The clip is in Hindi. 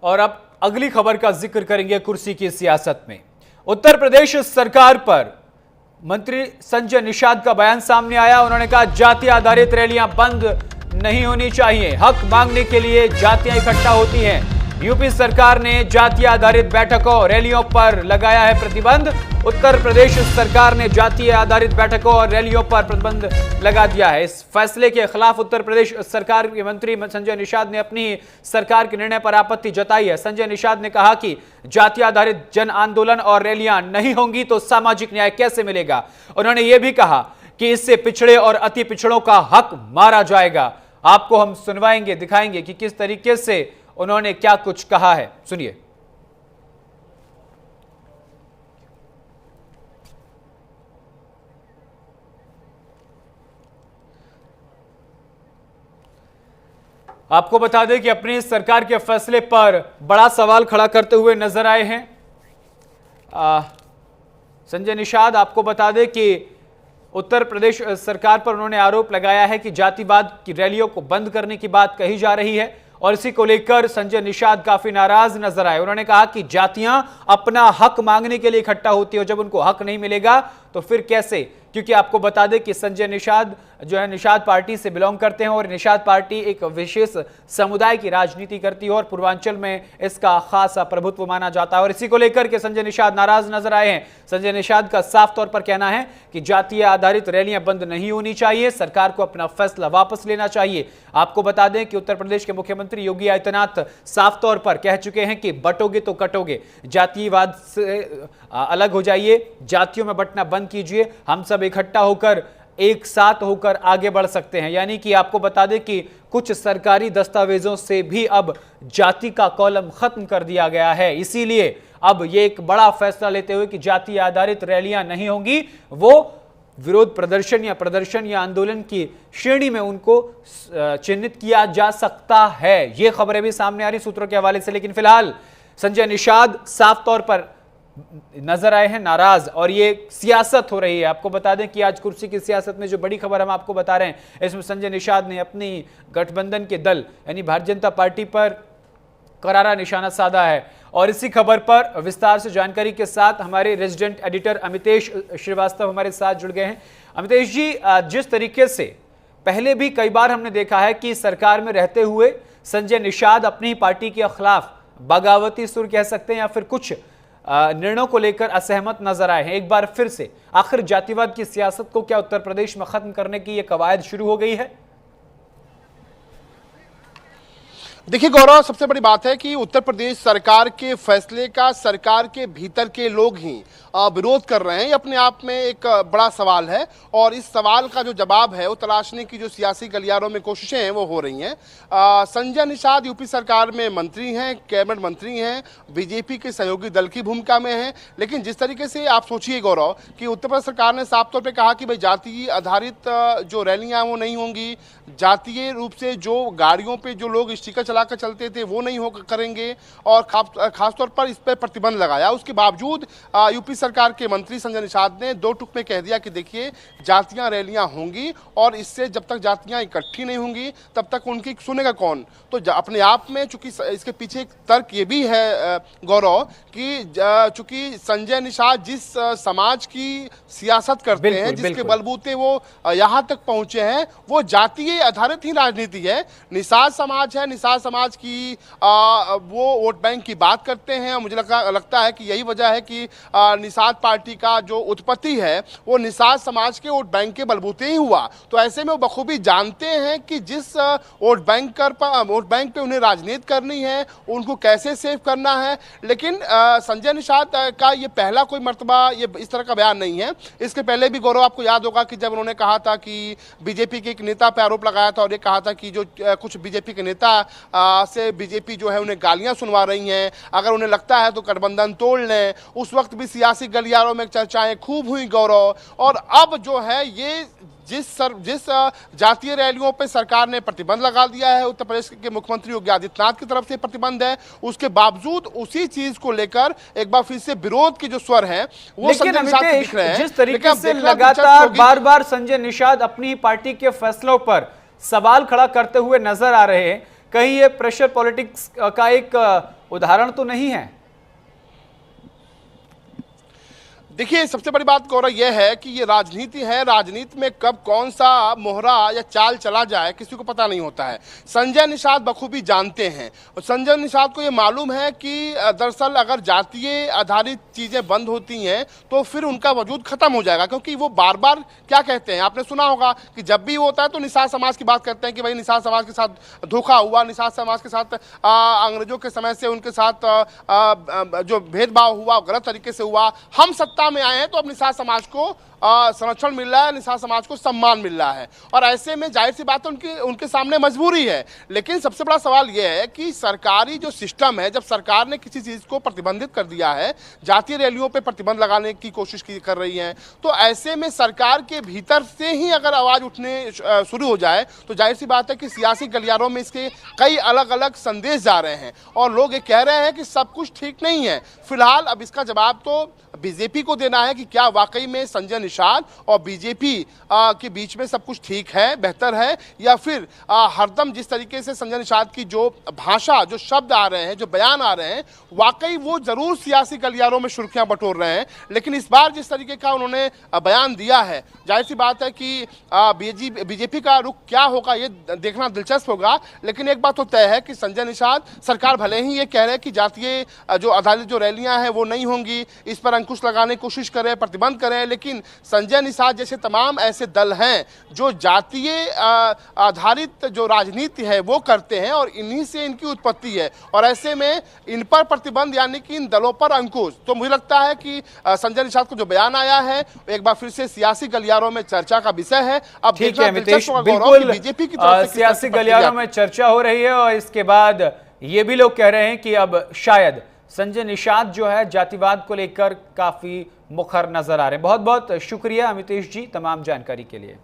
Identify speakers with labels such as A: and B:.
A: और अब अगली खबर का जिक्र करेंगे कुर्सी की सियासत में। उत्तर प्रदेश सरकार पर मंत्री संजय निषाद का बयान सामने आया। उन्होंने कहा जाति आधारित रैलियां बंद नहीं होनी चाहिए, हक मांगने के लिए जातियां इकट्ठा होती हैं। यूपी सरकार ने जाति आधारित बैठकों और रैलियों पर लगाया है प्रतिबंध। उत्तर प्रदेश सरकार ने जाति आधारित बैठकों और रैलियों पर प्रतिबंध लगा दिया है। इस फैसले के खिलाफ उत्तर प्रदेश सरकार के मंत्री संजय निषाद ने अपनी सरकार के निर्णय पर आपत्ति जताई है। संजय निषाद ने कहा कि जाति आधारित जन आंदोलन और रैलियां नहीं होंगी तो सामाजिक न्याय कैसे मिलेगा। उन्होंने यह भी कहा कि इससे पिछड़े और अति पिछड़ों का हक मारा जाएगा। आपको हम सुनवाएंगे, दिखाएंगे कि किस तरीके से उन्होंने क्या कुछ कहा है, सुनिए। आपको बता दें कि अपनी सरकार के फैसले पर बड़ा सवाल खड़ा करते हुए नजर आए हैं संजय निषाद। आपको बता दें कि उत्तर प्रदेश सरकार पर उन्होंने आरोप लगाया है कि जातिवाद की रैलियों को बंद करने की बात कही जा रही है और इसी को लेकर संजय निषाद काफी नाराज नजर आए। उन्होंने कहा कि जातियां अपना हक मांगने के लिए इकट्ठा होती है और जब उनको हक नहीं मिलेगा तो फिर कैसे, क्योंकि आपको बता दें कि संजय निषाद जो है निषाद पार्टी से बिलोंग करते हैं और निषाद पार्टी एक विशेष समुदाय की राजनीति करती है और पूर्वांचल में इसका खासा प्रभुत्व माना जाता है और इसी को लेकर के संजय निषाद नाराज नजर आए हैं। संजय निषाद का साफ तौर पर कहना है कि जातीय आधारित रैलियां बंद नहीं होनी चाहिए, सरकार को अपना फैसला वापस लेना चाहिए। आपको बता दें कि उत्तर प्रदेश के मुख्यमंत्री योगी आदित्यनाथ साफ तौर पर कह चुके हैं कि बटोगे तो कटोगे, जातीयवाद से अलग हो जाइए, जातियों में बंटना बंद कीजिए, हम सब इकट्ठा होकर एक साथ होकर आगे बढ़ सकते हैं। यानी कि आपको बता दें कि कुछ सरकारी दस्तावेजों से भी अब जाति का कॉलम खत्म कर दिया गया है। इसीलिए अब ये एक बड़ा फैसला लेते हुए कि जाति आधारित रैलियां नहीं होंगी, वो विरोध प्रदर्शन या आंदोलन की श्रेणी में उनको चिन्हित किया जा सकता है। ये खबरें भी सामने आ रही सूत्रों के हवाले से। लेकिन फिलहाल संजय निषाद साफ तौर पर नजर आए हैं नाराज और ये सियासत हो रही है। आपको बता दें कि आज कुर्सी की सियासत में जो बड़ी खबर हम आपको बता रहे हैं, इसमें संजय निषाद ने अपनी गठबंधन के दल यानी भारतीय जनता पार्टी पर करारा निशाना साधा है और इसी खबर पर विस्तार से जानकारी के साथ हमारे रेजिडेंट एडिटर अमितेश श्रीवास्तव हमारे साथ जुड़ गए हैं। अमितेश जी, जिस तरीके से पहले भी कई बार हमने देखा है कि सरकार में रहते हुए संजय निषाद अपनी पार्टी के खिलाफ बगावती सुर कह सकते हैं या फिर कुछ निर्णयों को लेकर असहमत नजर आए हैं, एक बार फिर से आखिर जातिवाद की सियासत को क्या उत्तर प्रदेश में खत्म करने की यह कवायद शुरू हो गई है?
B: देखिए गौरव, सबसे बड़ी बात है कि उत्तर प्रदेश सरकार के फैसले का सरकार के भीतर के लोग ही विरोध कर रहे हैं। ये अपने आप में एक बड़ा सवाल है और इस सवाल का जो जवाब है वो तलाशने की जो सियासी गलियारों में कोशिशें हैं वो हो रही हैं। संजय निषाद यूपी सरकार में मंत्री हैं, कैबिनेट मंत्री हैं, बीजेपी के सहयोगी दल की भूमिका में हैं। लेकिन जिस तरीके से आप सोचिए गौरव कि उत्तर प्रदेश सरकार ने साफ तौर पर कहा कि भाई जातीय आधारित जो रैलियाँ वो नहीं होंगी, जातीय रूप से जो गाड़ियों पर जो लोग स्टिकर चलाकर चलते थे वो नहीं हो करेंगे और खासतौर पर इस पर प्रतिबंध लगाया। उसके बावजूद यूपी सरकार के मंत्री संजय निषाद ने दो टुक में कह दिया कि देखिए जातियां रैलियां होंगी और इससे जब तक जातियां इकट्ठी नहीं होंगी तब तक उनकी सुनेगा कौन। तो अपने आप में चूंकि इसके पीछे एक तर्क ये भी है गौरव कि चूंकि संजय निषाद जिस समाज की सियासत करते हैं, जिसके बलबूते वो यहाँ तक पहुंचे हैं, वो जातीय आधारित ही राजनीति है। निषाद समाज है, निषाद समाज की वो वोट बैंक की बात करते हैं। मुझे लगता है कि यही वजह है कि निषाद पार्टी का जो उत्पत्ति है वो निषाद समाज के वोट बैंक के बलबूते ही हुआ। तो ऐसे में वो बखूबी जानते हैं कि जिस वोट बैंक पे उन्हें राजनीति करनी है, उनको कैसे सेव करना है। लेकिन संजय निषाद का ये पहला कोई मर्तबा ये इस तरह का बयान नहीं है। इसके पहले भी गौरव आपको याद होगा कि जब उन्होंने कहा था कि बीजेपी के एक नेता पे आरोप लगाया था और ये कहा था कि जो कुछ बीजेपी के नेता से बीजेपी जो है उन्हें गालियां सुनवा रही हैं, अगर उन्हें लगता है तो गठबंधन तोड़ लें। उस वक्त भी सियासी गलियारों में चर्चाएं खूब हुई गौरव। और अब जो है ये जिस जातीय रैलियों पे सरकार ने प्रतिबंध लगा दिया है, उत्तर प्रदेश के मुख्यमंत्री योगी आदित्यनाथ की तरफ से प्रतिबंध है, उसके बावजूद उसी चीज को लेकर एक बार फिर से विरोध के जो स्वर हैं वो संजय निषाद दिख रहे हैं।
A: जिस तरीके से लगातार बार-बार संजय निषाद अपनी पार्टी के फैसलों पर सवाल खड़ा करते हुए नजर आ रहे हैं, कहीं ये प्रेशर पॉलिटिक्स का एक उदाहरण तो नहीं है?
B: देखिए, सबसे बड़ी बात गौरव यह है कि ये राजनीति है। राजनीति में कब कौन सा मोहरा या चाल चला जाए किसी को पता नहीं होता है। संजय निषाद बखूबी जानते हैं और संजय निषाद को ये मालूम है कि दरअसल अगर जातीय आधारित चीज़ें बंद होती हैं तो फिर उनका वजूद खत्म हो जाएगा, क्योंकि वो बार बार क्या कहते हैं, आपने सुना होगा कि जब भी होता है तो निषाद समाज की बात करते हैं कि भाई निषाद समाज के साथ धोखा हुआ, निषाद समाज के साथ अंग्रेजों के समय से उनके साथ जो भेदभाव हुआ गलत तरीके से हुआ। हम सत्ता में आए हैं तो अब निषाद समाज को संरक्षण मिल रहा है, निषाद समाज को सम्मान मिल रहा है, और ऐसे में जाहिर सी बात है उनके सामने मजबूरी है। लेकिन सबसे बड़ा सवाल यह है कि सरकारी जो सिस्टम है, जब सरकार ने किसी चीज़ को प्रतिबंधित कर दिया है, जातीय रैलियों पे प्रतिबंध लगाने की कोशिश कर रही है, तो ऐसे में सरकार के भीतर से ही अगर आवाज़ उठने शुरू हो जाए तो जाहिर सी बात है कि सियासी गलियारों में इसके कई अलग अलग संदेश जा रहे हैं और लोग ये कह रहे हैं कि सब कुछ ठीक नहीं है। फिलहाल अब इसका जवाब तो बीजेपी को देना है कि क्या वाकई में संजय निषाद और बीजेपी के बीच में सब कुछ ठीक है, बेहतर है, या फिर हरदम जिस तरीके से संजय निषाद की जो भाषा, जो शब्द आ रहे हैं, जो बयान आ रहे हैं, वाकई वो जरूर सियासी गलियारों में सुर्खियां बटोर रहे हैं। लेकिन इस बार जिस तरीके का उन्होंने बयान दिया है, जाहिर सी बात है कि बीजेपी का रुख क्या होगा ये देखना दिलचस्प होगा। लेकिन एक बात तो तय है कि संजय निषाद सरकार भले ही ये कह रहे हैं कि जातीय जो आधारित जो रैलियां हैं वो नहीं होंगी, इस पर अंकुश लगाने की कोशिश करें, प्रतिबंध करें, लेकिन संजय निषाद जैसे तमाम ऐसे दल हैं जो जातीय आधारित जो राजनीति है वो करते हैं और इन्हीं से इनकी उत्पत्ति है, और ऐसे में इन पर प्रतिबंध यानी कि इन दलों पर अंकुश। तो मुझे लगता है कि संजय निषाद को जो बयान आया है एक बार फिर से सियासी गलियारों में चर्चा का विषय है। अब
A: ठीक है मितेश, बिल्कुल
B: बीजेपी की तरफ से
A: सियासी गलियारों में चर्चा हो रही है और इसके बाद ये भी लोग कह रहे हैं कि अब शायद संजय निषाद जो है जातिवाद को लेकर काफी मुखर नजर आ रहे हैं। बहुत बहुत शुक्रिया अमितेश जी तमाम जानकारी के लिए।